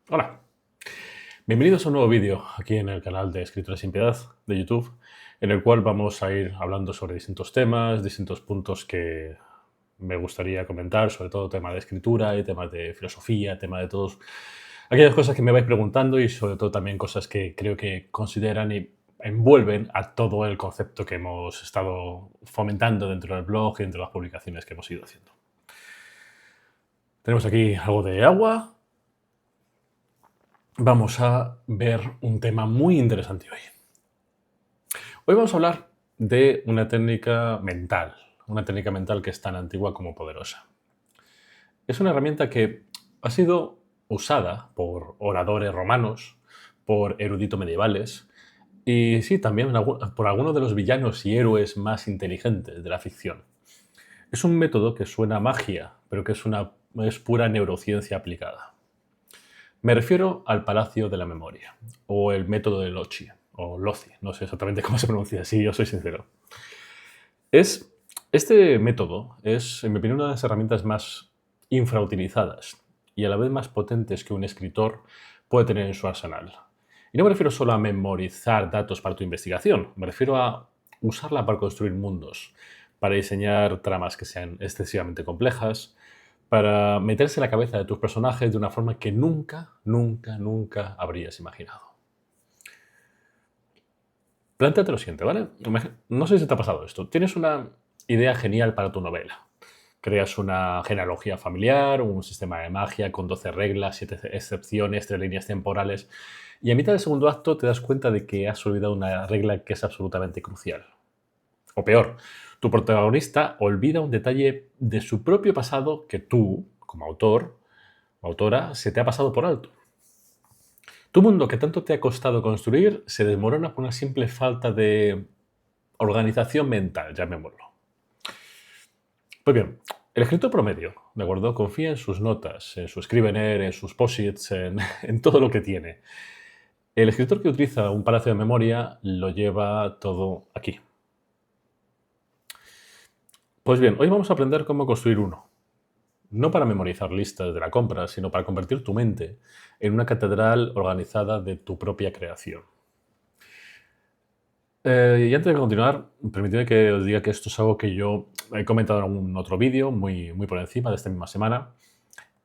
Hola, bienvenidos a un nuevo vídeo aquí en el canal de Escritores sin Piedad de YouTube, en el cual vamos a ir hablando sobre distintos temas, distintos puntos que me gustaría comentar, sobre todo temas de escritura y temas de filosofía, temas de todos aquellas cosas que me vais preguntando y sobre todo también cosas que creo que consideran y envuelven a todo el concepto que hemos estado fomentando dentro del blog y dentro de las publicaciones que hemos ido haciendo. Tenemos aquí algo de agua. Vamos a ver un tema muy interesante hoy. Hoy vamos a hablar de una técnica mental que es tan antigua como poderosa. Es una herramienta que ha sido usada por oradores romanos, por eruditos medievales y sí, también por algunos de los villanos y héroes más inteligentes de la ficción. Es un método que suena a magia, pero que es pura neurociencia aplicada. Me refiero al Palacio de la Memoria, o el método de Loci, o Loci, no sé exactamente cómo se pronuncia, si yo soy sincero. Es, este método es, en mi opinión, una de las herramientas más infrautilizadas y a la vez más potentes que un escritor puede tener en su arsenal. Y no me refiero solo a memorizar datos para tu investigación, me refiero a usarla para construir mundos, para diseñar tramas que sean excesivamente complejas, para meterse en la cabeza de tus personajes de una forma que nunca, nunca, nunca habrías imaginado. Plántate lo siguiente, ¿vale? No sé si te ha pasado esto. Tienes una idea genial para tu novela. Creas una genealogía familiar, un sistema de magia con 12 reglas, 7 excepciones, 3 líneas temporales, y a mitad del segundo acto te das cuenta de que has olvidado una regla que es absolutamente crucial. O peor, tu protagonista olvida un detalle de su propio pasado que tú, como autor o autora, se te ha pasado por alto. Tu mundo que tanto te ha costado construir se desmorona por una simple falta de organización mental, llamémoslo. Pues bien, el escritor promedio, ¿de acuerdo? Confía en sus notas, en su escrivener, en sus posits, en todo lo que tiene. El escritor que utiliza un palacio de memoria lo lleva todo aquí. Pues bien, hoy vamos a aprender cómo construir uno. No para memorizar listas de la compra, sino para convertir tu mente en una catedral organizada de tu propia creación. Y antes de continuar, permitidme que os diga que esto es algo que yo he comentado en algún otro vídeo, muy, muy por encima de esta misma semana,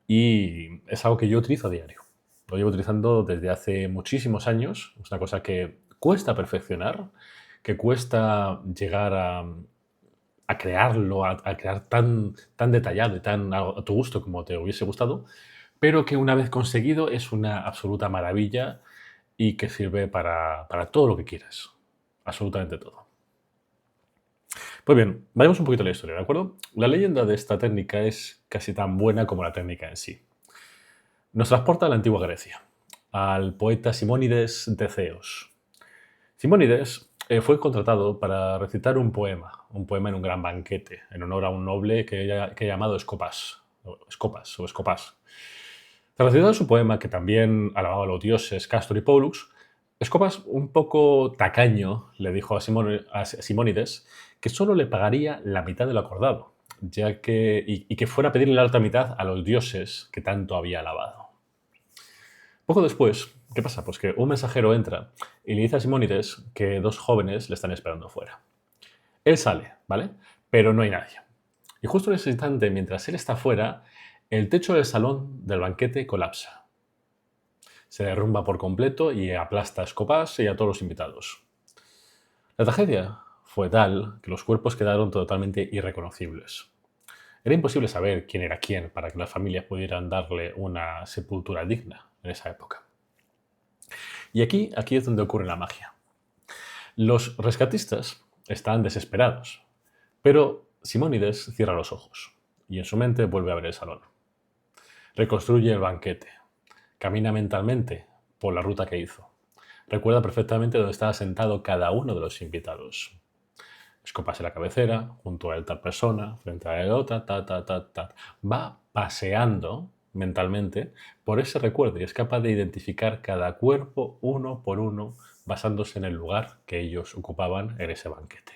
y es algo que yo utilizo a diario. Lo llevo utilizando desde hace muchísimos años. Es una cosa que cuesta perfeccionar, que cuesta llegar a crearlo, a crear tan detallado y tan a tu gusto como te hubiese gustado, pero que una vez conseguido es una absoluta maravilla y que sirve para todo lo que quieras. Absolutamente todo. Pues bien, vayamos un poquito a la historia, ¿de acuerdo? La leyenda de esta técnica es casi tan buena como la técnica en sí. Nos transporta a la antigua Grecia, al poeta Simónides de Ceos. Simónides fue contratado para recitar un poema en un gran banquete, en honor a un noble que ha llamado Escopas, o Escopas. Tras recitar su poema, que también alababa a los dioses Castor y Pollux, Escopas, un poco tacaño, le dijo a Simónides que solo le pagaría la mitad de lo acordado, y que fuera a pedirle la otra mitad a los dioses que tanto había alabado. Poco después, ¿qué pasa? Pues que un mensajero entra y le dice a Simónides que dos jóvenes le están esperando fuera. Él sale, ¿vale? Pero no hay nadie. Y justo en ese instante, mientras él está fuera, el techo del salón del banquete colapsa. Se derrumba por completo y aplasta a Escopas y a todos los invitados. La tragedia fue tal que los cuerpos quedaron totalmente irreconocibles. Era imposible saber quién era quién para que las familias pudieran darle una sepultura digna en esa época. Y aquí es donde ocurre la magia. Los rescatistas están desesperados, pero Simónides cierra los ojos y en su mente vuelve a ver el salón. Reconstruye el banquete, camina mentalmente por la ruta que hizo. Recuerda perfectamente dónde estaba sentado cada uno de los invitados. Escopas en la cabecera, junto a él tal persona, frente a él otra, ta. Va paseando mentalmente por ese recuerdo y es capaz de identificar cada cuerpo uno por uno basándose en el lugar que ellos ocupaban en ese banquete.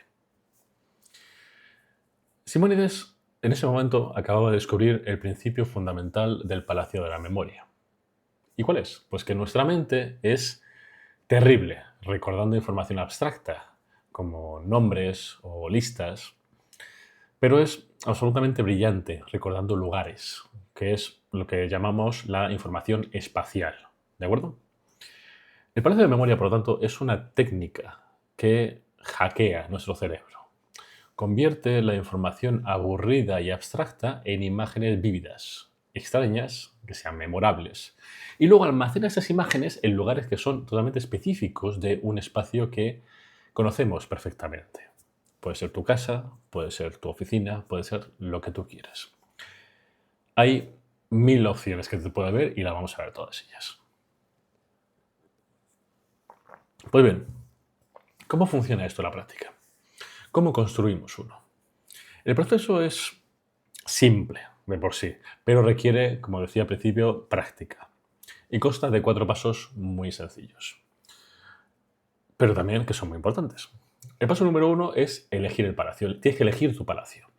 Simónides en ese momento acababa de descubrir el principio fundamental del Palacio de la Memoria. ¿Y cuál es? Pues que nuestra mente es terrible recordando información abstracta, como nombres o listas, pero es absolutamente brillante recordando lugares, que es lo que llamamos la información espacial. ¿De acuerdo? El palacio de memoria, por lo tanto, es una técnica que hackea nuestro cerebro. Convierte la información aburrida y abstracta en imágenes vívidas, extrañas, que sean memorables. Y luego almacena esas imágenes en lugares que son totalmente específicos de un espacio que conocemos perfectamente. Puede ser tu casa, puede ser tu oficina, puede ser lo que tú quieras. Hay 1000 opciones que te puede ver y las vamos a ver todas ellas. Pues bien, ¿cómo funciona esto en la práctica? ¿Cómo construimos uno? El proceso es simple de por sí, pero requiere, como decía al principio, práctica. Y consta de 4 pasos muy sencillos, pero también que son muy importantes. El paso número 1 es elegir el palacio. Tienes que elegir tu palacio.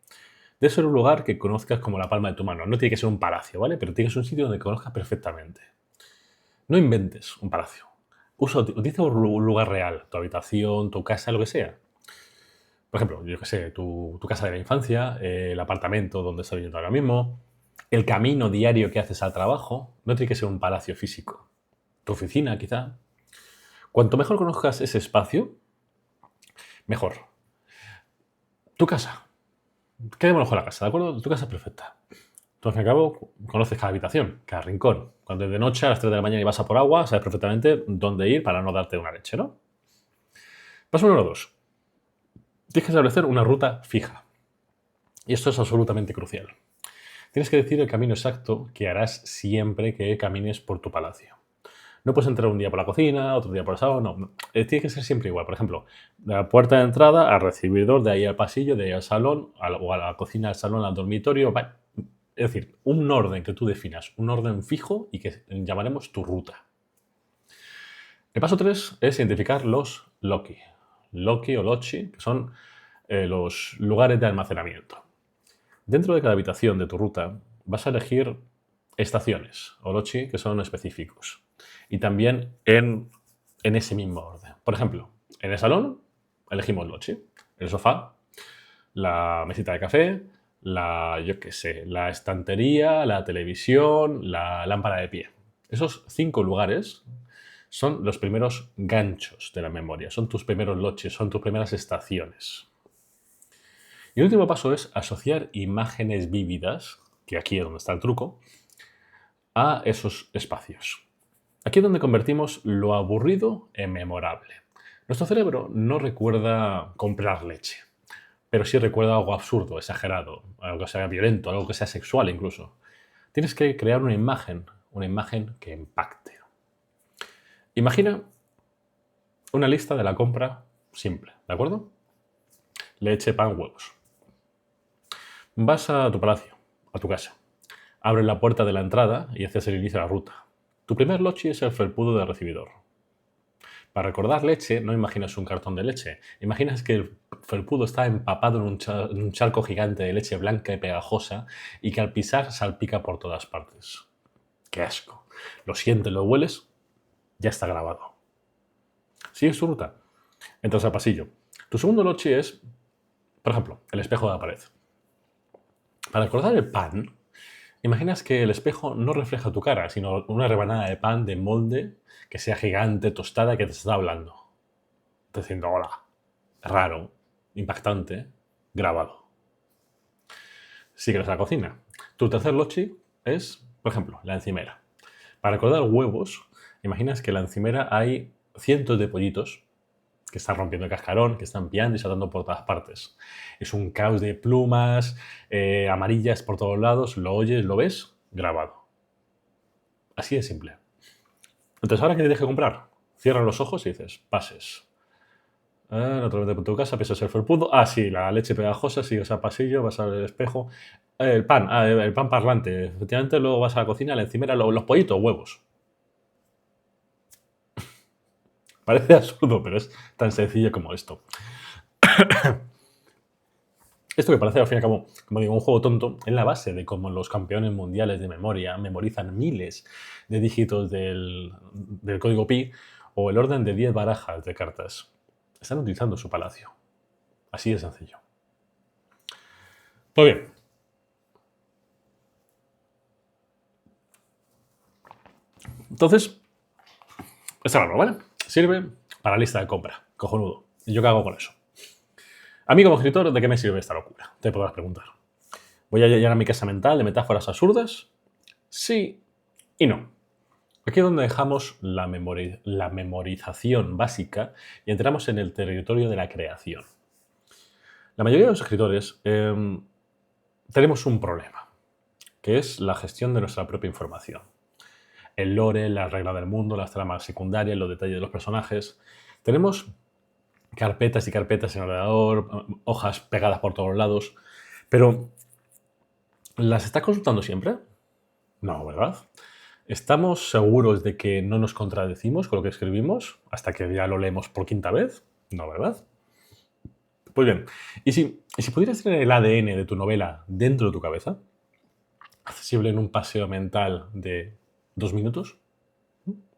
Debe ser un lugar que conozcas como la palma de tu mano. No tiene que ser un palacio, ¿vale? Pero tiene que ser un sitio donde conozcas perfectamente. No inventes un palacio. Utiliza un lugar real, tu habitación, tu casa, lo que sea. Por ejemplo, yo qué sé, tu casa de la infancia, el apartamento donde estás viviendo ahora mismo, el camino diario que haces al trabajo. No tiene que ser un palacio físico. Tu oficina, quizá. Cuanto mejor conozcas ese espacio, mejor. Tu casa. Quedémonos con la casa, ¿de acuerdo? Tu casa es perfecta. Tú, al fin y al cabo, conoces cada habitación, cada rincón. Cuando es de noche, a las 3 de la mañana y vas a por agua, sabes perfectamente dónde ir para no darte una leche, ¿no? Paso número 2. Tienes que establecer una ruta fija. Y esto es absolutamente crucial. Tienes que decir el camino exacto que harás siempre que camines por tu palacio. No puedes entrar un día por la cocina, otro día por el salón, no. Tiene que ser siempre igual. Por ejemplo, de la puerta de entrada al recibidor, de ahí al pasillo, de ahí al salón, o a la cocina, al salón, al dormitorio. Es decir, un orden que tú definas, un orden fijo y que llamaremos tu ruta. El paso 3 es identificar los loci. Loci o loci, que son los lugares de almacenamiento. Dentro de cada habitación de tu ruta vas a elegir estaciones o loci que son específicos. Y también en ese mismo orden. Por ejemplo, en el salón elegimos loci. El sofá, la mesita de café, yo qué sé, la estantería, la televisión, la lámpara de pie. Esos 5 lugares son los primeros ganchos de la memoria, son tus primeros loches, son tus primeras estaciones. Y el último paso es asociar imágenes vívidas, que aquí es donde está el truco, a esos espacios. Aquí es donde convertimos lo aburrido en memorable. Nuestro cerebro no recuerda comprar leche, pero sí recuerda algo absurdo, exagerado, algo que sea violento, algo que sea sexual incluso. Tienes que crear una imagen que impacte. Imagina una lista de la compra simple, ¿de acuerdo? Leche, pan, huevos. Vas a tu palacio, a tu casa. Abres la puerta de la entrada y haces el inicio de la ruta. Tu primer lochi es el felpudo del recibidor. Para recordar leche, no imaginas un cartón de leche. Imaginas que el felpudo está empapado en un charco gigante de leche blanca y pegajosa y que al pisar salpica por todas partes. ¡Qué asco! Lo sientes, lo hueles, ya está grabado. Sigues tu ruta. Entras al pasillo. Tu segundo lochi es, por ejemplo, el espejo de la pared. Para recordar el pan, imaginas que el espejo no refleja tu cara, sino una rebanada de pan de molde que sea gigante, tostada, que te está hablando. Diciendo hola. Raro, impactante, grabado. Sigues a la cocina. Tu tercer lochi es, por ejemplo, la encimera. Para recordar huevos, imaginas que en la encimera hay cientos de pollitos que están rompiendo el cascarón, que están pillando y saltando por todas partes. Es un caos de plumas, amarillas por todos lados, lo oyes, lo ves, grabado. Así de simple. Entonces, ahora que te deje comprar, cierra los ojos y dices, pases. Naturalmente por tu casa, piensas el felpudo. Ah, sí, la leche pegajosa, sigues al pasillo, vas al espejo. El pan, el pan parlante. Efectivamente, luego vas a la cocina, la encimera, los pollitos, huevos. Parece absurdo, pero es tan sencillo como esto. Esto que parece al fin y al cabo, como digo, un juego tonto, es la base de cómo los campeones mundiales de memoria memorizan miles de dígitos del código pi o el orden de 10 barajas de cartas. Están utilizando su palacio. Así de sencillo. Pues bien. Entonces, esta barra, ¿vale? Sirve para lista de compra. Cojonudo. ¿Y yo qué hago con eso? A mí como escritor, ¿de qué me sirve esta locura? Te podrás preguntar. ¿Voy a llenar mi casa mental de metáforas absurdas? Sí y no. Aquí es donde dejamos la memorización básica y entramos en el territorio de la creación. La mayoría de los escritores tenemos un problema, que es la gestión de nuestra propia información. El lore, la regla del mundo, las tramas secundarias, los detalles de los personajes. Tenemos carpetas y carpetas en el ordenador, hojas pegadas por todos lados, pero ¿las estás consultando siempre? No, ¿verdad? ¿Estamos seguros de que no nos contradecimos con lo que escribimos hasta que ya lo leemos por quinta vez? No, ¿verdad? Pues bien, ¿y si pudieras tener el ADN de tu novela dentro de tu cabeza, accesible en un paseo mental de 2 minutos?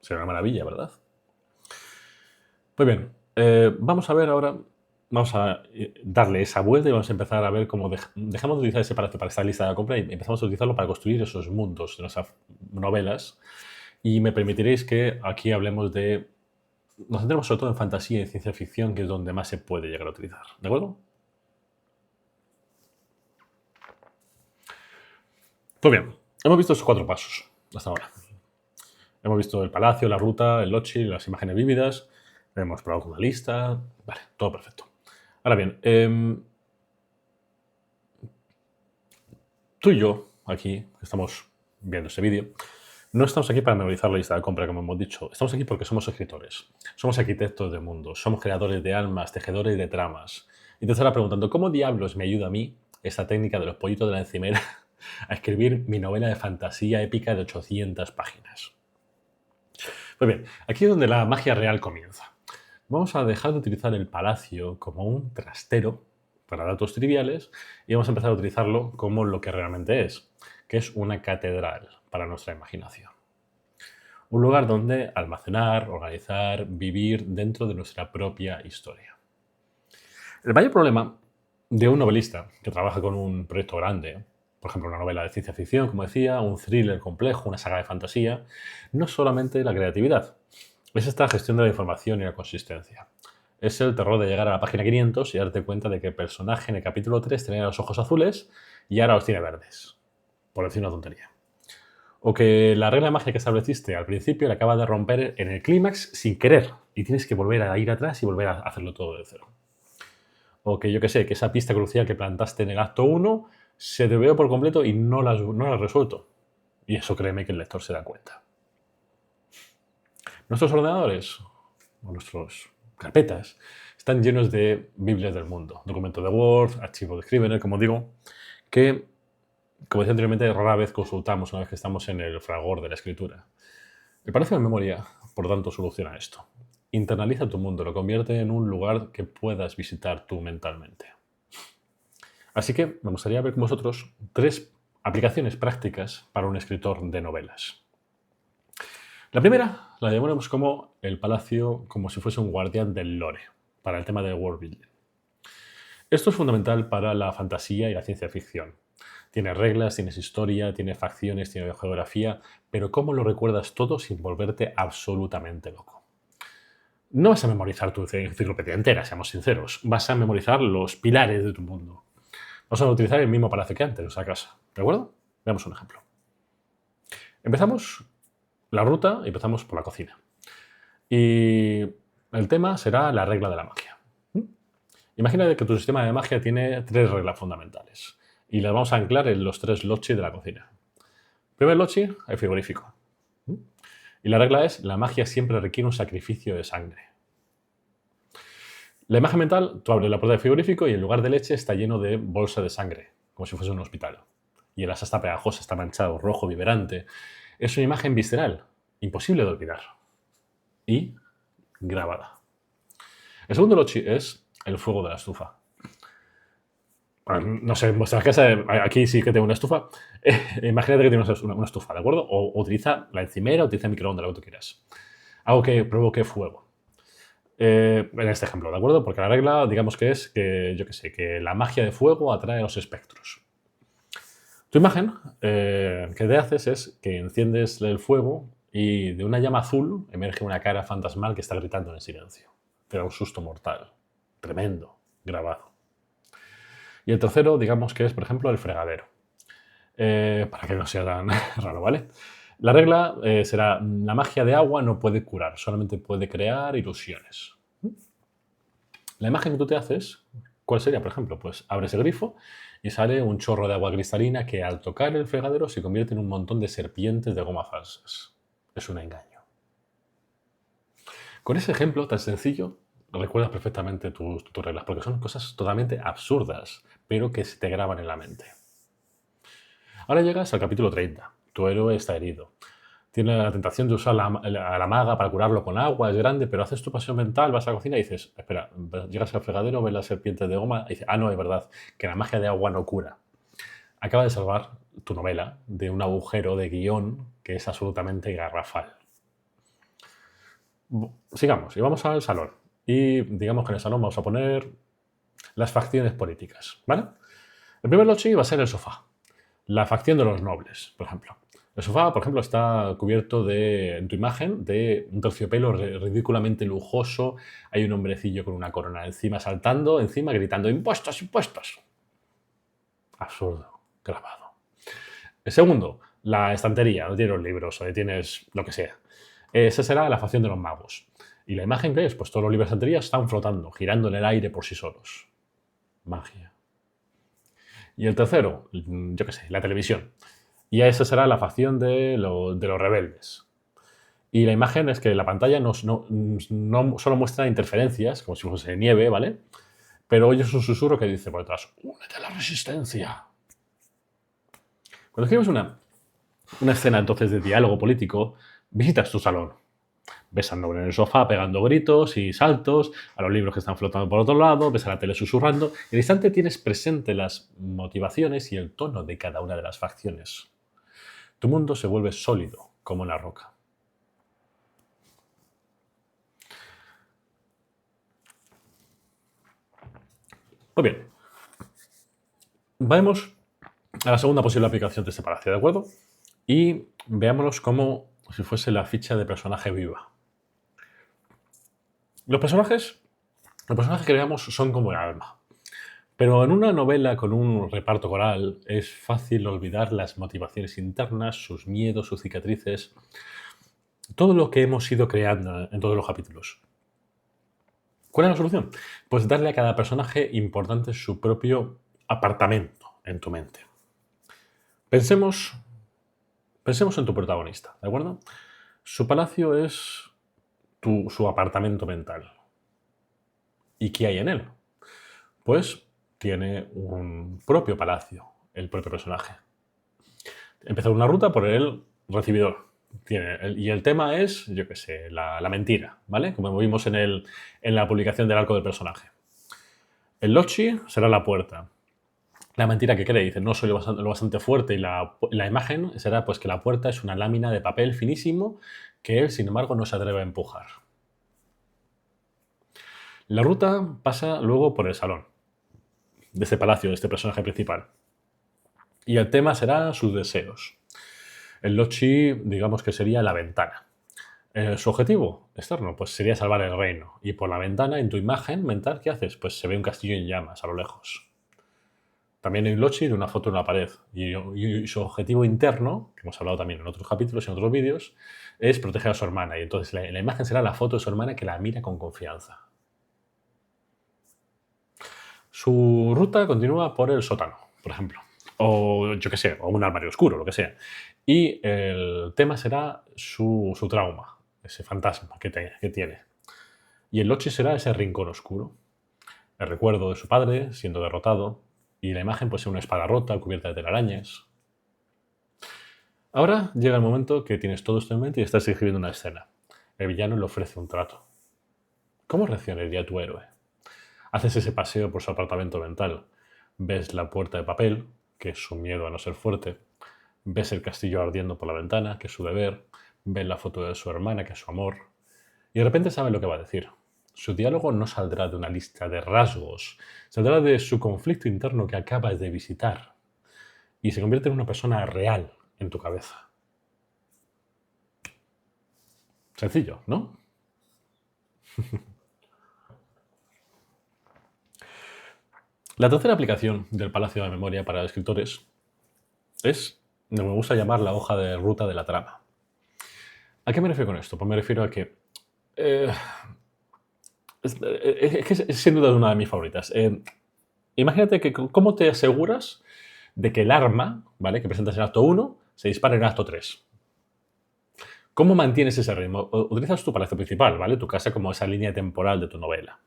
Sería una maravilla, ¿verdad? Pues bien, vamos a ver ahora, vamos a darle esa vuelta y vamos a empezar a ver cómo dejamos de utilizar ese palacio para esta lista de compra y empezamos a utilizarlo para construir esos mundos de nuestras novelas. Y me permitiréis que aquí hablemos de... Nos centremos sobre todo en fantasía y ciencia ficción, que es donde más se puede llegar a utilizar. ¿De acuerdo? Pues bien, hemos visto esos 4 pasos hasta ahora. Hemos visto el palacio, la ruta, el lochi, las imágenes vívidas. Hemos probado con una lista. Vale, todo perfecto. Ahora bien, tú y yo, aquí, que estamos viendo este vídeo, no estamos aquí para memorizar la lista de compra, como hemos dicho. Estamos aquí porque somos escritores. Somos arquitectos de mundos. Somos creadores de almas, tejedores de tramas. Y te estarás preguntando, ¿cómo diablos me ayuda a mí esta técnica de los pollitos de la encimera a escribir mi novela de fantasía épica de 800 páginas? Pues bien, aquí es donde la magia real comienza. Vamos a dejar de utilizar el palacio como un trastero para datos triviales y vamos a empezar a utilizarlo como lo que realmente es, que es una catedral para nuestra imaginación. Un lugar donde almacenar, organizar, vivir dentro de nuestra propia historia. El mayor problema de un novelista que trabaja con un proyecto grande, por ejemplo una novela de ciencia ficción, como decía, un thriller complejo, una saga de fantasía, no es solamente la creatividad, es esta gestión de la información y la consistencia. Es el terror de llegar a la página 500 y darte cuenta de que el personaje en el capítulo 3 tenía los ojos azules y ahora los tiene verdes, por decir una tontería. O que la regla de magia que estableciste al principio la acabas de romper en el clímax sin querer y tienes que volver a ir atrás y volver a hacerlo todo de cero. O que yo que sé, que esa pista crucial que plantaste en el acto 1 se te veo por completo y no la has resuelto. Y eso créeme que el lector se da cuenta. Nuestros ordenadores o nuestras carpetas están llenos de Biblias del mundo, documentos de Word, archivos de Scrivener, como digo, que, como decía anteriormente, rara vez consultamos una vez que estamos en el fragor de la escritura. El Palacio de Memoria, por tanto, soluciona esto. Internaliza tu mundo, lo convierte en un lugar que puedas visitar tú mentalmente. Así que me gustaría ver con vosotros 3 aplicaciones prácticas para un escritor de novelas. La primera la llamaremos como el palacio, como si fuese un guardián del lore, para el tema del world building. Esto es fundamental para la fantasía y la ciencia ficción. Tiene reglas, tienes historia, tiene facciones, tiene geografía, pero ¿cómo lo recuerdas todo sin volverte absolutamente loco? No vas a memorizar tu enciclopedia entera, seamos sinceros. Vas a memorizar los pilares de tu mundo. Vamos a utilizar el mismo palacio que antes, nuestra casa. ¿De acuerdo? Veamos un ejemplo. Empezamos la ruta y empezamos por la cocina. Y el tema será la regla de la magia. Imagina que tu sistema de magia tiene 3 reglas fundamentales y las vamos a anclar en los 3 lochi de la cocina. Primer lochi, el frigorífico. Y la regla es, la magia siempre requiere un sacrificio de sangre. La imagen mental, tú abres la puerta del frigorífico y en lugar de leche está lleno de bolsa de sangre, como si fuese un hospital. Y el asa está pegajosa, está manchado, rojo, vibrante. Es una imagen visceral, imposible de olvidar. Y grabada. El segundo lochi es el fuego de la estufa. Bueno, no sé, en vuestra casa, aquí sí que tengo una estufa. Imagínate que tienes una estufa, ¿de acuerdo? O utiliza la encimera, utiliza el microondas, lo que tú quieras. Algo que provoque fuego. En este ejemplo, ¿de acuerdo? Porque la regla, digamos que es que, yo qué sé, que la magia de fuego atrae a los espectros. Tu imagen, que te haces es que enciendes el fuego y de una llama azul emerge una cara fantasmal que está gritando en el silencio. Te da un susto mortal. Tremendo. Grabado. Y el tercero, digamos que es, por ejemplo, el fregadero. Para que no sea tan raro, ¿vale? La regla será, la magia de agua no puede curar, solamente puede crear ilusiones. La imagen que tú te haces, ¿cuál sería, por ejemplo? Pues abres el grifo y sale un chorro de agua cristalina que al tocar el fregadero se convierte en un montón de serpientes de goma falsas. Es un engaño. Con ese ejemplo tan sencillo, recuerdas perfectamente tus reglas, porque son cosas totalmente absurdas, pero que se te graban en la mente. Ahora llegas al capítulo 30. Tu héroe está herido. Tiene la tentación de usar a la maga para curarlo con agua, es grande, pero haces tu pasión mental, vas a la cocina y dices, espera, llegas al fregadero, ves la serpiente de goma y dices, no, es verdad, que la magia de agua no cura. Acaba de salvar tu novela de un agujero de guión que es absolutamente garrafal. Sigamos, y vamos al salón. Y digamos que en el salón vamos a poner las facciones políticas, ¿vale? El primer lochi va a ser el sofá. La facción de los nobles, por ejemplo. El sofá, por ejemplo, está cubierto en tu imagen, de un terciopelo ridículamente lujoso. Hay un hombrecillo con una corona encima, saltando, encima, gritando, impuestos, impuestos. Absurdo, grabado. El segundo, la estantería, donde tienes los libros, donde tienes lo que sea. Esa será la facción de los magos. ¿Y la imagen qué es? Pues todos los libros de estantería están flotando, girando en el aire por sí solos. Magia. Y el tercero, yo qué sé, la televisión. Y esa será la facción de los rebeldes. Y la imagen es que la pantalla no solo muestra interferencias, como si fuese nieve, ¿vale? Pero oyes un susurro que dice por detrás, únete a la resistencia. Cuando escribes una escena entonces de diálogo político, visitas tu salón. Ves al noble en el sofá pegando gritos y saltos, a los libros que están flotando por otro lado, ves a la tele susurrando, y al instante tienes presente las motivaciones y el tono de cada una de las facciones. Tu mundo se vuelve sólido, como una roca. Muy bien. Vamos a la segunda posible aplicación de este palacio, ¿de acuerdo? Y veámoslos como si fuese la ficha de personaje viva. Los personajes que veamos son como el alma. Pero en una novela con un reparto coral es fácil olvidar las motivaciones internas, sus miedos, sus cicatrices, todo lo que hemos ido creando en todos los capítulos. ¿Cuál es la solución? Pues darle a cada personaje importante su propio apartamento en tu mente. Pensemos en tu protagonista, ¿de acuerdo? Su palacio es su apartamento mental. ¿Y qué hay en él? Pues tiene un propio palacio, el propio personaje. Empezar una ruta por el recibidor. Y el tema es, yo qué sé, la mentira, ¿vale? Como vimos en la publicación del arco del personaje. El lochi será la puerta. La mentira que cree, dice, no soy lo bastante fuerte, y la imagen será pues que la puerta es una lámina de papel finísimo que él, sin embargo, no se atreve a empujar. La ruta pasa luego por el salón de este palacio, de este personaje principal. Y el tema será sus deseos. El lochi, digamos que sería la ventana. Su objetivo externo, pues sería salvar el reino. Y por la ventana, en tu imagen mental, ¿qué haces? Pues se ve un castillo en llamas a lo lejos. También hay un lochi de una foto en una pared. Y su objetivo interno, que hemos hablado también en otros capítulos y en otros vídeos, es proteger a su hermana. Y entonces la imagen será la foto de su hermana que la mira con confianza. Su ruta continúa por el sótano, por ejemplo. O yo qué sé, o un armario oscuro, lo que sea. Y el tema será su trauma, ese fantasma que tiene. Y el lochi será ese rincón oscuro. El recuerdo de su padre siendo derrotado. Y la imagen puede ser una espada rota cubierta de telarañas. Ahora llega el momento que tienes todo esto en mente y estás escribiendo una escena. El villano le ofrece un trato. ¿Cómo reaccionaría tu héroe? Haces ese paseo por su apartamento mental. ves la puerta de papel, que es su miedo a no ser fuerte, ves el castillo ardiendo por la ventana, que es su deber, ves la foto de su hermana, que es su amor, y de repente sabe lo que va a decir. Su diálogo no saldrá de una lista de rasgos, saldrá de su conflicto interno que acabas de visitar y se convierte en una persona real en tu cabeza. Sencillo, ¿no? La tercera aplicación del Palacio de la Memoria para escritores es lo que me gusta llamar la hoja de ruta de la trama. ¿A qué me refiero con esto? Pues me refiero a que eh, es sin duda una de mis favoritas. Imagínate que cómo te aseguras de que el arma, ¿vale?, que presentas en acto 1 se dispara en acto 3. ¿Cómo mantienes ese ritmo? Utilizas tu palacio principal, ¿vale? Tu casa como esa línea temporal de tu novela.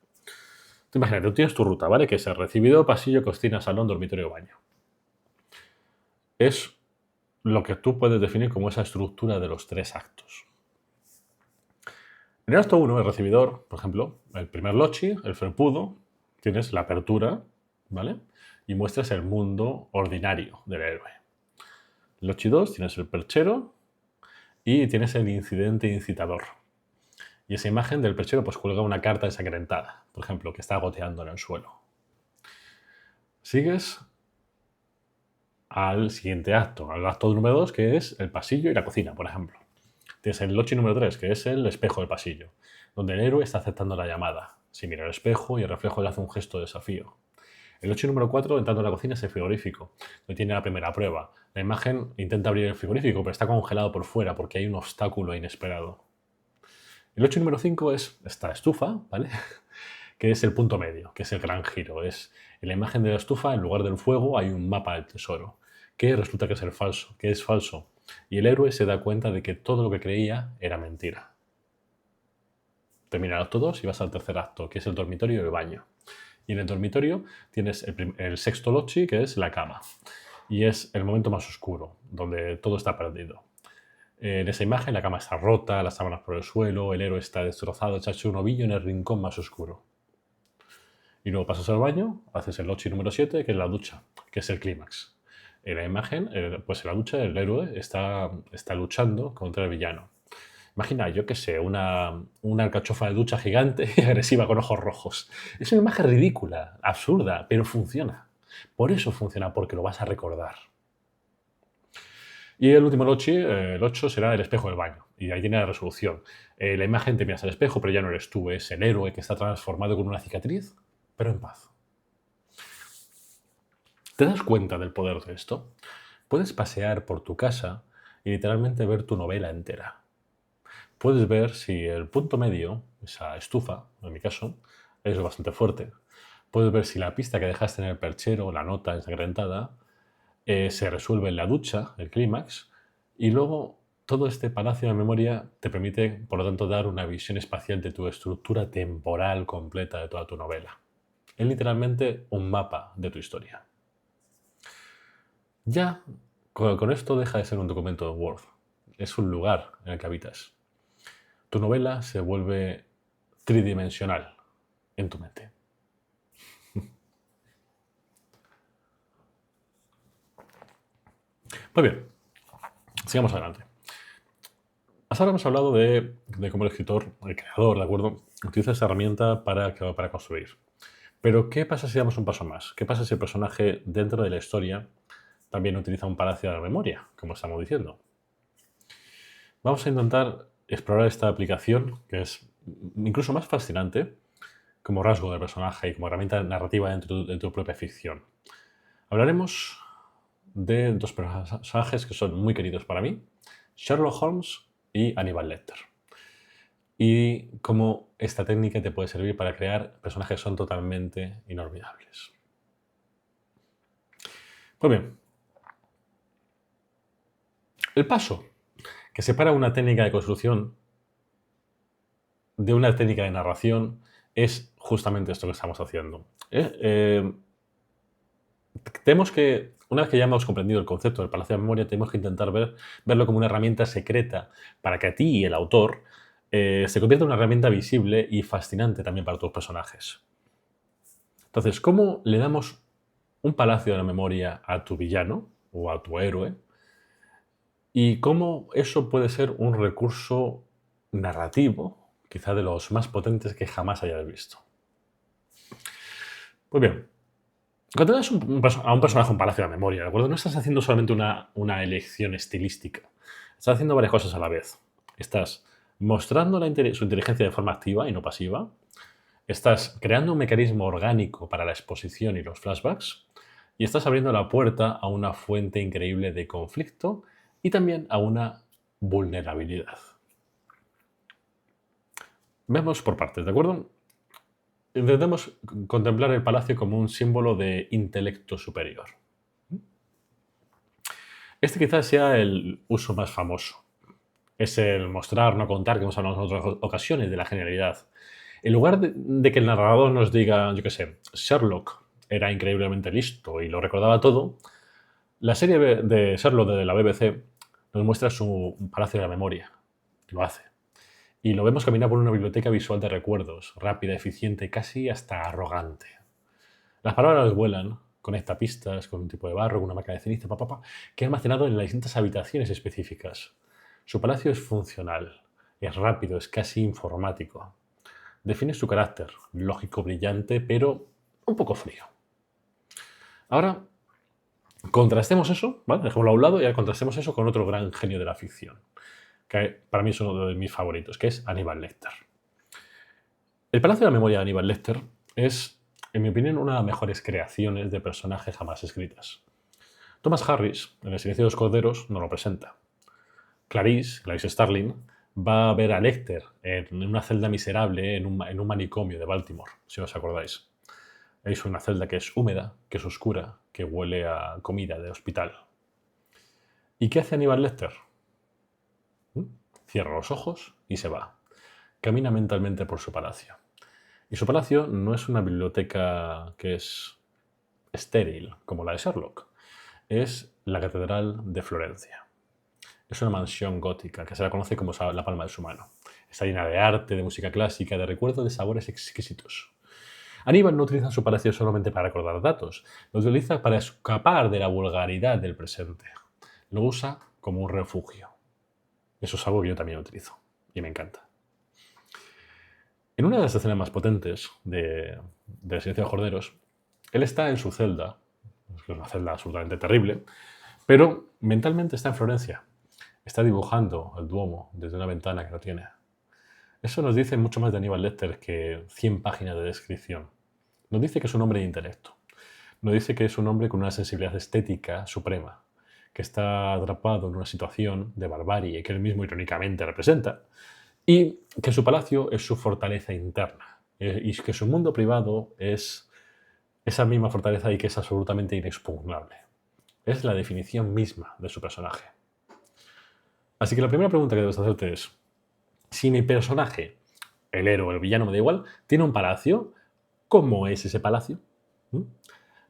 Tú imagínate, tú tienes tu ruta, ¿vale? Que es el recibidor, pasillo, cocina, salón, dormitorio, baño. Es lo que tú puedes definir como esa estructura de los 3 actos. En el acto 1, el recibidor, por ejemplo, el primer lochi, el felpudo, tienes la apertura, ¿vale? Y muestras el mundo ordinario del héroe. Lochi 2, tienes el perchero y tienes el incidente incitador. Y esa imagen del perchero pues cuelga una carta ensangrentada, por ejemplo, que está goteando en el suelo. Sigues al siguiente acto, al acto número 2, que es el pasillo y la cocina, por ejemplo. Tienes el lochi número 3, que es el espejo del pasillo, donde el héroe está aceptando la llamada. Se mira al espejo y el reflejo le hace un gesto de desafío. El lochi número 4, entrando en la cocina, es el frigorífico, donde tiene la primera prueba. La imagen intenta abrir el frigorífico, pero está congelado por fuera porque hay un obstáculo inesperado. El 8 número 5 es esta estufa, ¿vale? Que es el punto medio, que es el gran giro. Es en la imagen de la estufa, en lugar del fuego, hay un mapa del tesoro, que resulta que es falso, que es falso. Y el héroe se da cuenta de que todo lo que creía era mentira. Termina el acto 2 y vas al tercer acto, que es el dormitorio y el baño. Y en el dormitorio tienes el sexto lochi, que es la cama. Y es el momento más oscuro, donde todo está perdido. En esa imagen la cama está rota, las sábanas por el suelo, el héroe está destrozado, hecho un ovillo en el rincón más oscuro. Y luego pasas al baño, haces el lochi número 7, que es la ducha, que es el clímax. En la imagen, pues en la ducha el héroe está luchando contra el villano. Imagina, yo qué sé, una alcachofa de ducha gigante y agresiva con ojos rojos. Es una imagen ridícula, absurda, pero funciona. Por eso funciona, porque lo vas a recordar. Y el último lochi, el 8, será el espejo del baño. Y ahí tiene la resolución. La imagen te miras al espejo, pero ya no eres tú, es el héroe que está transformado con una cicatriz, pero en paz. ¿Te das cuenta del poder de esto? Puedes pasear por tu casa y literalmente ver tu novela entera. Puedes ver si el punto medio, esa estufa, en mi caso, es bastante fuerte. Puedes ver si la pista que dejaste en el perchero, la nota ensangrentada, se resuelve en la ducha, el clímax, y luego todo este palacio de memoria te permite, por lo tanto, dar una visión espacial de tu estructura temporal completa de toda tu novela. Es literalmente un mapa de tu historia. Ya, con esto deja de ser un documento de Word. Es un lugar en el que habitas. Tu novela se vuelve tridimensional en tu mente. Pues bien, sigamos adelante. Hasta ahora hemos hablado de cómo el escritor, el creador, ¿de acuerdo?, utiliza esa herramienta para construir. Pero, ¿qué pasa si damos un paso más? ¿Qué pasa si el personaje dentro de la historia también utiliza un palacio de la memoria, como estamos diciendo? Vamos a intentar explorar esta aplicación, que es incluso más fascinante como rasgo del personaje y como herramienta narrativa dentro de tu propia ficción. Hablaremos de dos personajes que son muy queridos para mí, Sherlock Holmes y Aníbal Lecter. Y cómo esta técnica te puede servir para crear personajes que son totalmente inolvidables. Pues bien, el paso que separa una técnica de construcción de una técnica de narración es justamente esto que estamos haciendo. Tenemos que, una vez que ya hemos comprendido el concepto del palacio de memoria, tenemos que intentar verlo como una herramienta secreta para que a ti y el autor se convierta en una herramienta visible y fascinante también para tus personajes. Entonces, ¿cómo le damos un palacio de la memoria a tu villano o a tu héroe y cómo eso puede ser un recurso narrativo, quizá de los más potentes que jamás hayas visto. Pues bien, cuando das a un personaje un palacio de la memoria, ¿de acuerdo? No estás haciendo solamente una elección estilística, estás haciendo varias cosas a la vez. Estás mostrando su inteligencia de forma activa y no pasiva, estás creando un mecanismo orgánico para la exposición y los flashbacks, y estás abriendo la puerta a una fuente increíble de conflicto y también a una vulnerabilidad. Veamos por partes, ¿de acuerdo? Intentemos contemplar el palacio como un símbolo de intelecto superior. Este quizás sea el uso más famoso. Es el mostrar, no contar, que hemos hablado en otras ocasiones, de la genialidad. En lugar de que el narrador nos diga, yo qué sé, Sherlock era increíblemente listo y lo recordaba todo, la serie de Sherlock de la BBC nos muestra su palacio de la memoria. Lo hace. Y lo vemos caminar por una biblioteca visual de recuerdos, rápida, eficiente, casi hasta arrogante. Las palabras vuelan, conecta pistas con un tipo de barro, con una máquina de ceniza, que ha almacenado en las distintas habitaciones específicas. Su palacio es funcional, es rápido, es casi informático. Define su carácter, lógico, brillante, pero un poco frío. Ahora, contrastemos eso, ¿vale? Dejémoslo a un lado y ahora contrastemos eso con otro gran genio de la ficción, que para mí es uno de mis favoritos, que es Aníbal Lecter. El Palacio de la Memoria de Aníbal Lecter es, en mi opinión, una de las mejores creaciones de personajes jamás escritas. Thomas Harris, en El silencio de los corderos, nos lo presenta. Clarice Starling, va a ver a Lecter en una celda miserable en un manicomio de Baltimore, si os acordáis. Es una celda que es húmeda, que es oscura, que huele a comida de hospital. ¿Y qué hace Aníbal Lecter? Cierra los ojos y se va. Camina mentalmente por su palacio. Y su palacio no es una biblioteca que es estéril, como la de Sherlock. Es la Catedral de Florencia. Es una mansión gótica que se la conoce como la palma de su mano. Está llena de arte, de música clásica, de recuerdos de sabores exquisitos. Aníbal no utiliza su palacio solamente para recordar datos, lo utiliza para escapar de la vulgaridad del presente. Lo usa como un refugio. Eso es algo que yo también utilizo y me encanta. En una de las escenas más potentes de Silencio de los Corderos, él está en su celda, es una celda absolutamente terrible, pero mentalmente está en Florencia. Está dibujando el Duomo desde una ventana que no tiene. Eso nos dice mucho más de Aníbal Lecter que 100 páginas de descripción. Nos dice que es un hombre de intelecto. Nos dice que es un hombre con una sensibilidad estética suprema, que está atrapado en una situación de barbarie que él mismo irónicamente representa, y que su palacio es su fortaleza interna, y que su mundo privado es esa misma fortaleza y que es absolutamente inexpugnable. Es la definición misma de su personaje. Así que la primera pregunta que debes hacerte es, si mi personaje, el héroe o el villano, me da igual, tiene un palacio, ¿cómo es ese palacio?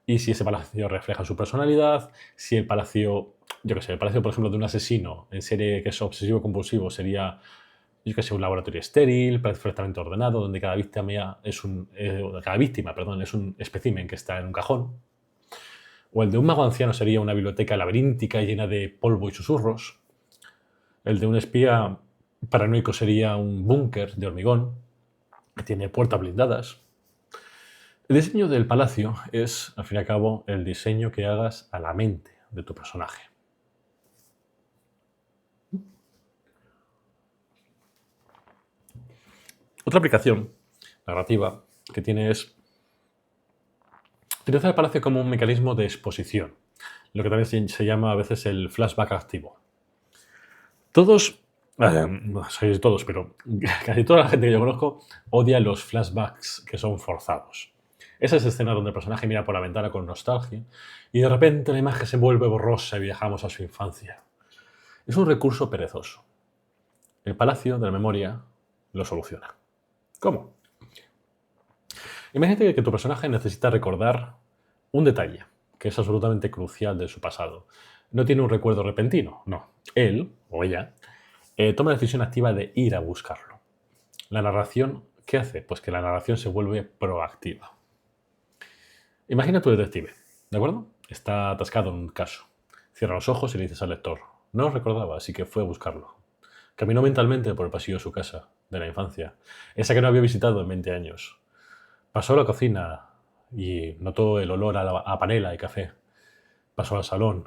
Y si ese palacio refleja su personalidad, si el palacio, yo qué sé, el palacio, por ejemplo, de un asesino en serie que es obsesivo-compulsivo sería, yo qué sé, un laboratorio estéril, perfectamente ordenado, donde cada víctima es un espécimen que está en un cajón. O el de un mago anciano sería una biblioteca laberíntica llena de polvo y susurros. El de un espía paranoico sería un búnker de hormigón que tiene puertas blindadas. El diseño del palacio es, al fin y al cabo, el diseño que hagas a la mente de tu personaje. Otra aplicación narrativa que tiene es utilizar el palacio como un mecanismo de exposición, lo que también se llama a veces el flashback activo. Todos, no sois todos, pero casi toda la gente que yo conozco odia los flashbacks que son forzados. Esas escenas donde el personaje mira por la ventana con nostalgia y de repente la imagen se vuelve borrosa y viajamos a su infancia. Es un recurso perezoso. El Palacio de la Memoria lo soluciona. ¿Cómo? Imagínate que tu personaje necesita recordar un detalle que es absolutamente crucial de su pasado. No tiene un recuerdo repentino, no. Él o ella toma la decisión activa de ir a buscarlo. La narración, ¿qué hace? Pues que la narración se vuelve proactiva. Imagina tu detective. ¿De acuerdo? Está atascado en un caso. Cierra los ojos y le dices al lector: no lo recordaba, así que fue a buscarlo. Caminó mentalmente por el pasillo de su casa, de la infancia, esa que no había visitado en 20 años. Pasó a la cocina y notó el olor a panela y café. Pasó al salón,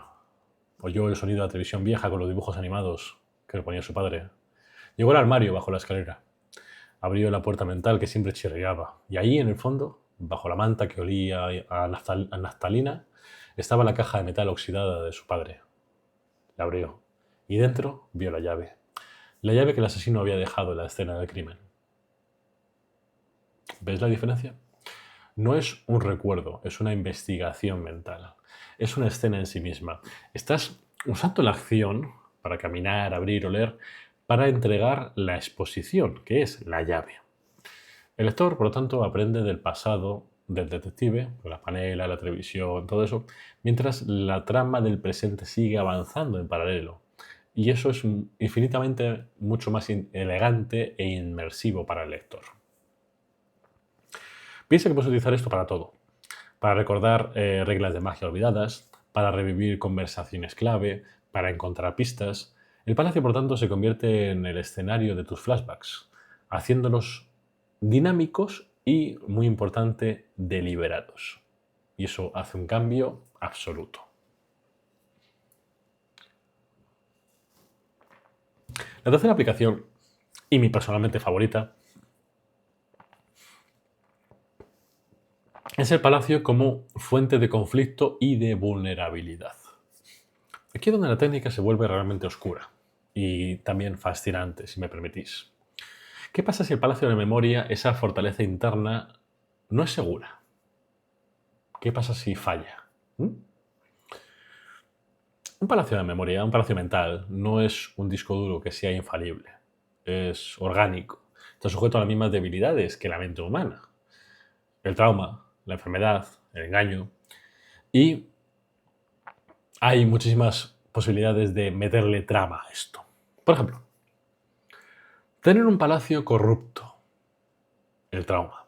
oyó el sonido de la televisión vieja con los dibujos animados que le ponía su padre. Llegó al armario bajo la escalera. Abrió la puerta mental que siempre chirriaba. Y ahí, en el fondo, bajo la manta que olía a naftalina, estaba la caja de metal oxidada de su padre. La abrió. Y dentro vio la llave. La llave que el asesino había dejado en la escena del crimen. ¿Ves la diferencia? No es un recuerdo, es una investigación mental. Es una escena en sí misma. Estás usando la acción para caminar, abrir, oler, para entregar la exposición, que es la llave. El lector, por lo tanto, aprende del pasado del detective, la panela, la televisión, todo eso, mientras la trama del presente sigue avanzando en paralelo. Y eso es infinitamente mucho más elegante e inmersivo para el lector. Piensa que puedes utilizar esto para todo. Para recordar reglas de magia olvidadas, para revivir conversaciones clave, para encontrar pistas. El palacio, por tanto, se convierte en el escenario de tus flashbacks, haciéndolos dinámicos y, muy importante, deliberados. Y eso hace un cambio absoluto. La tercera aplicación, y mi personalmente favorita, es el palacio como fuente de conflicto y de vulnerabilidad. Aquí es donde la técnica se vuelve realmente oscura y también fascinante, si me permitís. ¿Qué pasa si el palacio de la memoria, esa fortaleza interna, no es segura? ¿Qué pasa si falla? Un palacio de memoria, un palacio mental, no es un disco duro que sea infalible. Es orgánico. Está sujeto a las mismas debilidades que la mente humana. El trauma, la enfermedad, el engaño. Y hay muchísimas posibilidades de meterle trama a esto. Por ejemplo, tener un palacio corrupto. El trauma.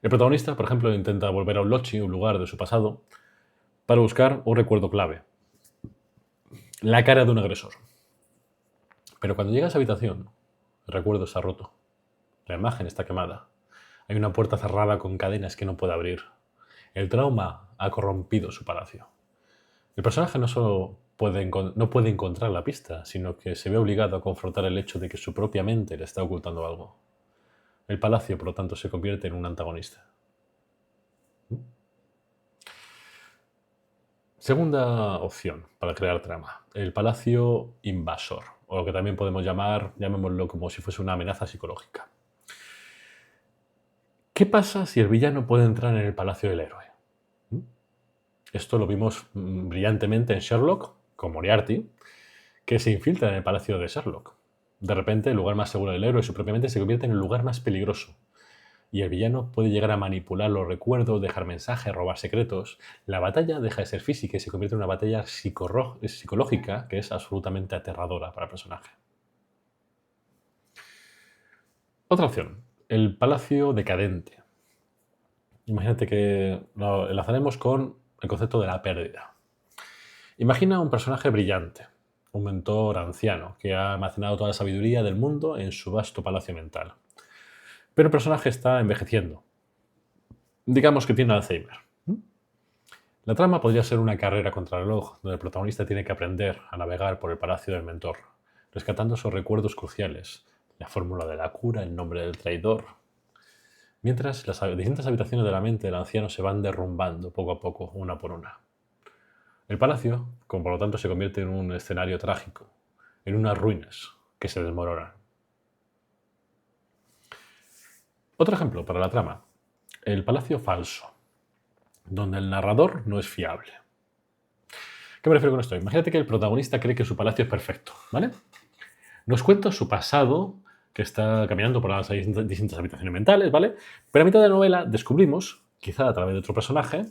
El protagonista, por ejemplo, intenta volver a un lochi, un lugar de su pasado, para buscar un recuerdo clave. La cara de un agresor. Pero cuando llega a esa habitación, el recuerdo está roto. La imagen está quemada. Hay una puerta cerrada con cadenas que no puede abrir. El trauma ha corrompido su palacio. El personaje no solo no puede encontrar la pista, sino que se ve obligado a confrontar el hecho de que su propia mente le está ocultando algo. El palacio, por lo tanto, se convierte en un antagonista. Segunda opción para crear trama, el palacio invasor, o lo que también podemos llamar, llamémoslo como si fuese una amenaza psicológica. ¿Qué pasa si el villano puede entrar en el palacio del héroe? Esto lo vimos brillantemente en Sherlock, con Moriarty, que se infiltra en el palacio de Sherlock. De repente, el lugar más seguro del héroe, su propia mente, se convierte en el lugar más peligroso. Y el villano puede llegar a manipular los recuerdos, dejar mensajes, robar secretos. La batalla deja de ser física y se convierte en una batalla psicológica que es absolutamente aterradora para el personaje. Otra opción, el palacio decadente. Imagínate que lo enlazaremos con el concepto de la pérdida. Imagina un personaje brillante, un mentor anciano que ha almacenado toda la sabiduría del mundo en su vasto palacio mental. Pero el personaje está envejeciendo. Digamos que tiene Alzheimer. La trama podría ser una carrera contra el reloj, donde el protagonista tiene que aprender a navegar por el palacio del mentor, rescatando esos recuerdos cruciales, la fórmula de la cura, el nombre del traidor. Mientras las distintas habitaciones de la mente del anciano se van derrumbando poco a poco, una por una. El palacio, por lo tanto, se convierte en un escenario trágico, en unas ruinas que se desmoronan. Otro ejemplo para la trama, el palacio falso, donde el narrador no es fiable. ¿Qué me refiero con esto? Imagínate que el protagonista cree que su palacio es perfecto, ¿vale? Nos cuenta su pasado, que está caminando por las distintas habitaciones mentales, ¿vale? Pero a mitad de la novela descubrimos, quizá a través de otro personaje,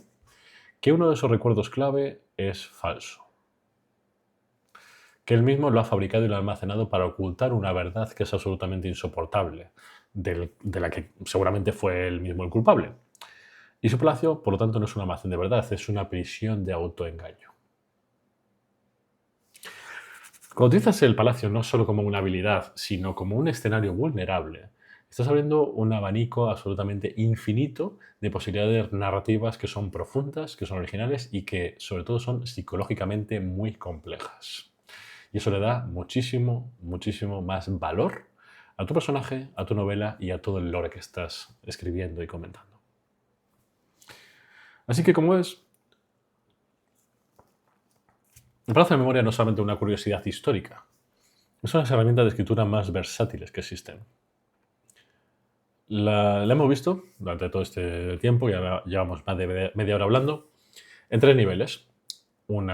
que uno de esos recuerdos clave es falso. Que él mismo lo ha fabricado y lo ha almacenado para ocultar una verdad que es absolutamente insoportable, de la que seguramente fue él mismo el culpable. Y su palacio, por lo tanto, no es una almacén de verdad, es una prisión de autoengaño. Cuando utilizas el palacio no solo como una habilidad, sino como un escenario vulnerable, estás abriendo un abanico absolutamente infinito de posibilidades narrativas que son profundas, que son originales y que sobre todo son psicológicamente muy complejas. Y eso le da muchísimo, muchísimo más valor a tu personaje, a tu novela y a todo el lore que estás escribiendo y comentando. Así que, como ves, el Palacio de Memoria no es solamente una curiosidad histórica, es una de las herramientas de escritura más versátiles que existen. La hemos visto durante todo este tiempo, ya llevamos más de media hora hablando, en 3 niveles. Un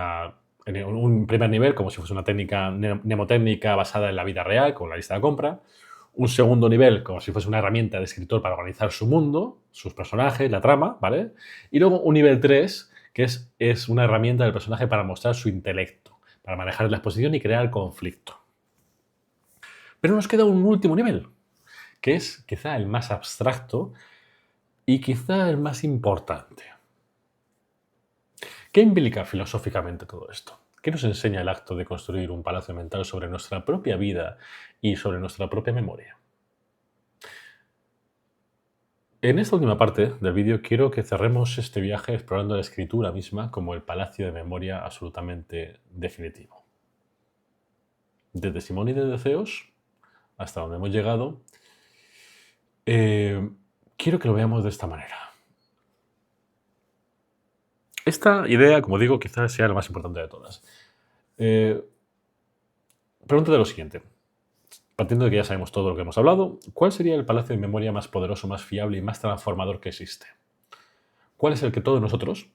primer nivel, como si fuese una técnica mnemotécnica basada en la vida real, con la lista de compra. Un segundo nivel, como si fuese una herramienta de escritor para organizar su mundo, sus personajes, la trama, ¿vale? Y luego un nivel 3, que es una herramienta del personaje para mostrar su intelecto, para manejar la exposición y crear conflicto. Pero nos queda un último nivel, que es quizá el más abstracto y quizá el más importante. ¿Qué implica filosóficamente todo esto? ¿Qué nos enseña el acto de construir un palacio mental sobre nuestra propia vida y sobre nuestra propia memoria? En esta última parte del vídeo quiero que cerremos este viaje explorando la escritura misma como el palacio de memoria absolutamente definitivo. Desde Simónides de Ceos hasta donde hemos llegado, quiero que lo veamos de esta manera. Esta idea, como digo, quizás sea la más importante de todas. Pregúntate lo siguiente. Partiendo de que ya sabemos todo lo que hemos hablado, ¿cuál sería el palacio de memoria más poderoso, más fiable y más transformador que existe? ¿Cuál es el que todos nosotros,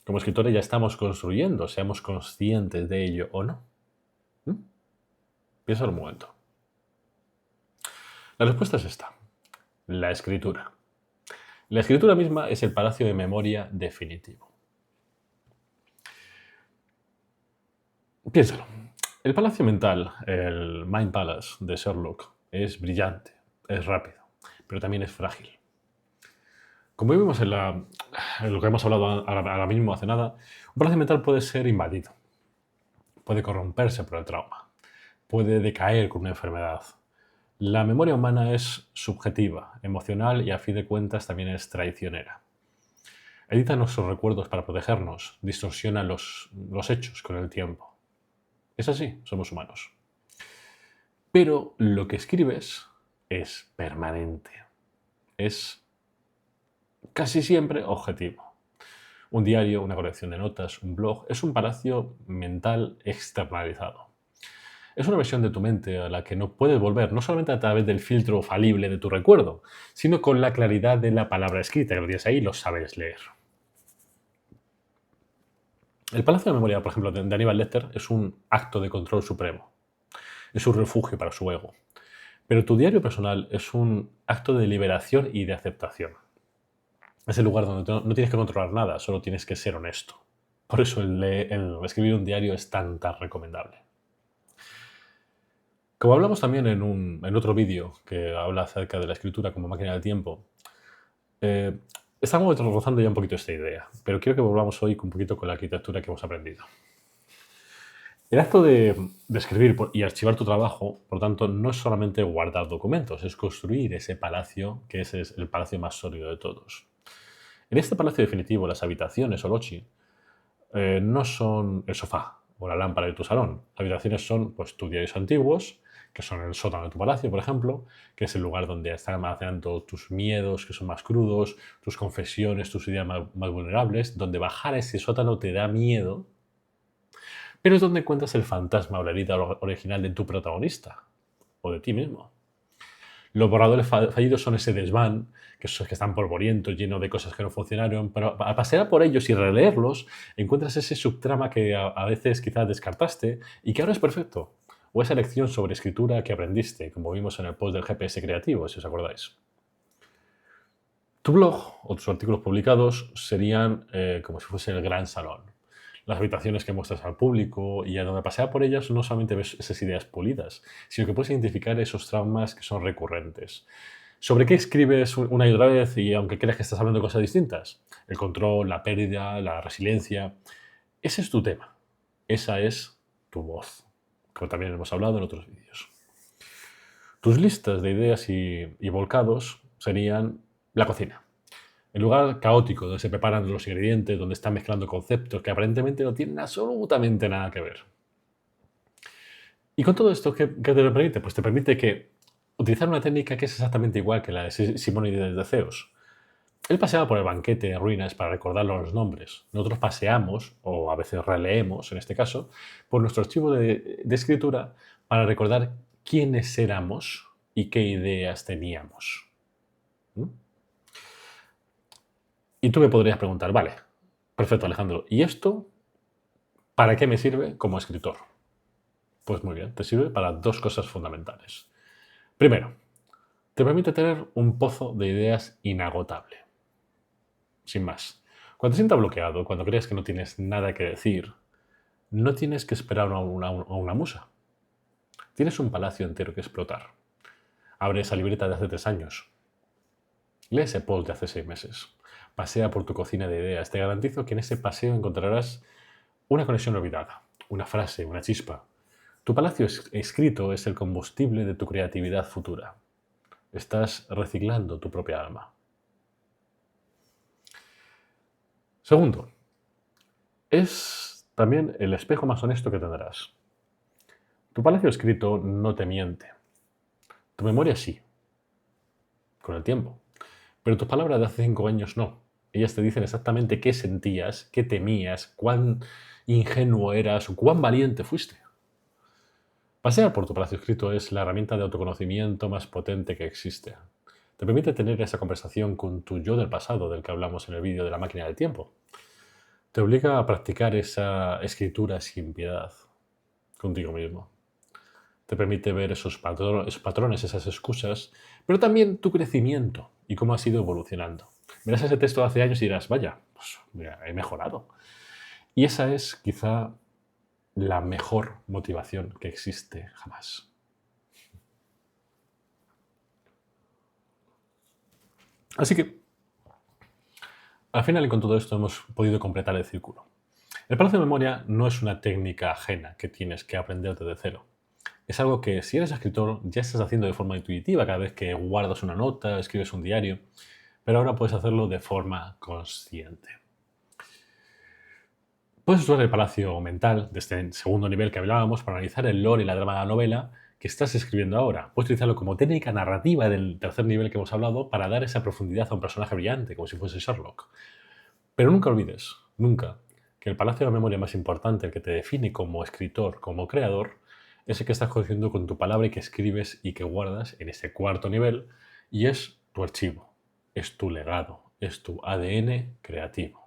como escritores, ya estamos construyendo, seamos conscientes de ello o no? Piensa un momento. La respuesta es esta: la escritura. La escritura misma es el palacio de memoria definitivo. Piénsalo. El palacio mental, el Mind Palace de Sherlock, es brillante, es rápido, pero también es frágil. Como vimos en lo que hemos hablado ahora mismo, hace nada, un palacio mental puede ser invadido, puede corromperse por el trauma, puede decaer con una enfermedad. La memoria humana es subjetiva, emocional y a fin de cuentas también es traicionera. Edita nuestros recuerdos para protegernos, distorsiona los hechos con el tiempo. Es así, somos humanos. Pero lo que escribes es permanente. Es casi siempre objetivo. Un diario, una colección de notas, un blog, es un palacio mental externalizado. Es una versión de tu mente a la que no puedes volver, no solamente a través del filtro falible de tu recuerdo, sino con la claridad de la palabra escrita, que lo tienes ahí y lo sabes leer. El Palacio de Memoria, por ejemplo, de Aníbal Lecter, es un acto de control supremo. Es un refugio para su ego. Pero tu diario personal es un acto de liberación y de aceptación. Es el lugar donde no tienes que controlar nada, solo tienes que ser honesto. Por eso el escribir un diario es tan recomendable. Como hablamos también en otro vídeo que habla acerca de la escritura como máquina del tiempo, estamos rozando ya un poquito esta idea, pero quiero que volvamos hoy un poquito con la arquitectura que hemos aprendido. El acto de escribir y archivar tu trabajo, por tanto, no es solamente guardar documentos, es construir ese palacio que es el palacio más sólido de todos. En este palacio definitivo, las habitaciones o lochi no son el sofá o la lámpara de tu salón. Las habitaciones son pues, tus diarios antiguos, que son el sótano de tu palacio, por ejemplo, que es el lugar donde están almacenando tus miedos, que son más crudos, tus confesiones, tus ideas más vulnerables, donde bajar a ese sótano te da miedo, pero es donde encuentras el fantasma o la herida original de tu protagonista o de ti mismo. Los borradores fallidos son ese desván, que están polvorientos, llenos de cosas que no funcionaron, pero al pasear por ellos y releerlos, encuentras ese subtrama que a veces quizás descartaste y que ahora es perfecto. O esa lección sobre escritura que aprendiste, como vimos en el post del GPS creativo, si os acordáis. Tu blog o tus artículos publicados serían como si fuese el gran salón. Las habitaciones que muestras al público y a donde pasear por ellas no solamente ves esas ideas pulidas, sino que puedes identificar esos traumas que son recurrentes. ¿Sobre qué escribes una y otra vez y aunque creas que estás hablando de cosas distintas? El control, la pérdida, la resiliencia. Ese es tu tema. Esa es tu voz, como también hemos hablado en otros vídeos. Tus listas de ideas y volcados serían la cocina. El lugar caótico donde se preparan los ingredientes, donde están mezclando conceptos que aparentemente no tienen absolutamente nada que ver. Y con todo esto, ¿qué te permite? Pues te permite utilizar una técnica que es exactamente igual que la de Simónides de Ceos. Él paseaba por el banquete en ruinas para recordar los nombres. Nosotros paseamos, o a veces releemos en este caso, por nuestro archivo de escritura para recordar quiénes éramos y qué ideas teníamos. ¿Mm? Y tú me podrías preguntar, vale, perfecto Alejandro, ¿y esto para qué me sirve como escritor? Pues muy bien, te sirve para dos cosas fundamentales. Primero, te permite tener un pozo de ideas inagotable. Sin más. Cuando te sientas bloqueado, cuando creas que no tienes nada que decir, no tienes que esperar a una musa. Tienes un palacio entero que explotar. Abre esa libreta de hace 3 años. Lee ese post de hace 6 meses. Pasea por tu cocina de ideas. Te garantizo que en ese paseo encontrarás una conexión olvidada, una frase, una chispa. Tu palacio escrito es el combustible de tu creatividad futura. Estás reciclando tu propia alma. Segundo, es también el espejo más honesto que tendrás. Tu palacio escrito no te miente. Tu memoria sí, con el tiempo. Pero tus palabras de hace 5 años no. Ellas te dicen exactamente qué sentías, qué temías, cuán ingenuo eras o cuán valiente fuiste. Pasear por tu palacio escrito es la herramienta de autoconocimiento más potente que existe. Te permite tener esa conversación con tu yo del pasado, del que hablamos en el vídeo de la máquina del tiempo. Te obliga a practicar esa escritura sin piedad contigo mismo. Te permite ver esos patrones, esas excusas, pero también tu crecimiento y cómo has ido evolucionando. Verás ese texto de hace años y dirás, vaya, pues mira, he mejorado. Y esa es quizá la mejor motivación que existe jamás. Así que, al final y con todo esto hemos podido completar el círculo. El palacio de memoria no es una técnica ajena que tienes que aprender desde cero. Es algo que si eres escritor ya estás haciendo de forma intuitiva cada vez que guardas una nota, escribes un diario, pero ahora puedes hacerlo de forma consciente. Puedes usar el palacio mental de este segundo nivel que hablábamos para analizar el lore y la trama de la novela que estás escribiendo ahora. Puedes utilizarlo como técnica narrativa del tercer nivel que hemos hablado para dar esa profundidad a un personaje brillante, como si fuese Sherlock. Pero nunca olvides, nunca, que el palacio de la memoria más importante, el que te define como escritor, como creador, es el que estás conociendo con tu palabra y que escribes y que guardas en ese cuarto nivel, y es tu archivo, es tu legado, es tu ADN creativo.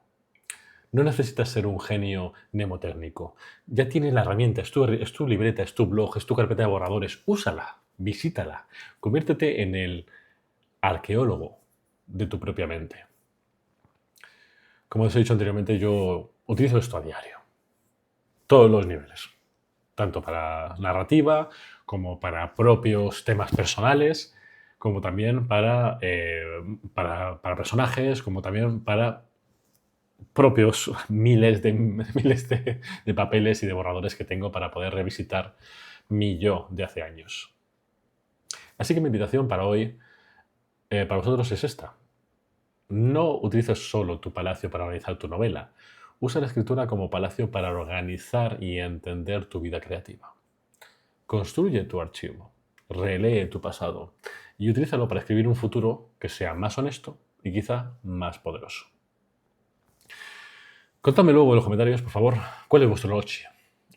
No necesitas ser un genio mnemotécnico. Ya tienes la herramienta, es tu libreta, es tu blog, es tu carpeta de borradores. Úsala, visítala. Conviértete en el arqueólogo de tu propia mente. Como os he dicho anteriormente, yo utilizo esto a diario. Todos los niveles. Tanto para narrativa, como para propios temas personales, como también para personajes, como también para propios miles de papeles y de borradores que tengo para poder revisitar mi yo de hace años. Así que mi invitación para hoy, para vosotros es esta. No utilices solo tu palacio para organizar tu novela. Usa la escritura como palacio para organizar y entender tu vida creativa. Construye tu archivo, relee tu pasado y utilízalo para escribir un futuro que sea más honesto y quizá más poderoso. Contadme luego en los comentarios, por favor, cuál es vuestro noche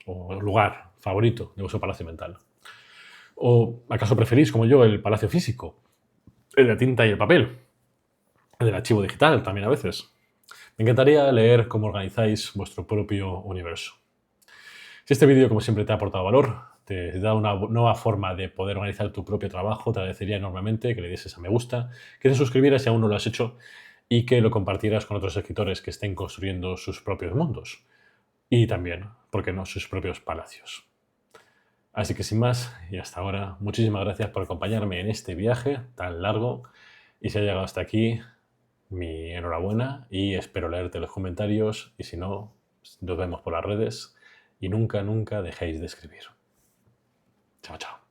o lugar favorito de vuestro palacio mental. ¿O acaso preferís, como yo, el palacio físico, el de la tinta y el papel, el del archivo digital también a veces? Me encantaría leer cómo organizáis vuestro propio universo. Si este vídeo, como siempre, te ha aportado valor, te da una nueva forma de poder organizar tu propio trabajo, te agradecería enormemente que le dieses a me gusta, que te suscribieras si aún no lo has hecho y que lo compartieras con otros escritores que estén construyendo sus propios mundos y también, ¿por qué no?, sus propios palacios. Así que sin más, y hasta ahora, muchísimas gracias por acompañarme en este viaje tan largo. Y si has llegado hasta aquí, mi enhorabuena y espero leerte los comentarios. Y si no, nos vemos por las redes. Y nunca, nunca dejéis de escribir. Chao, chao.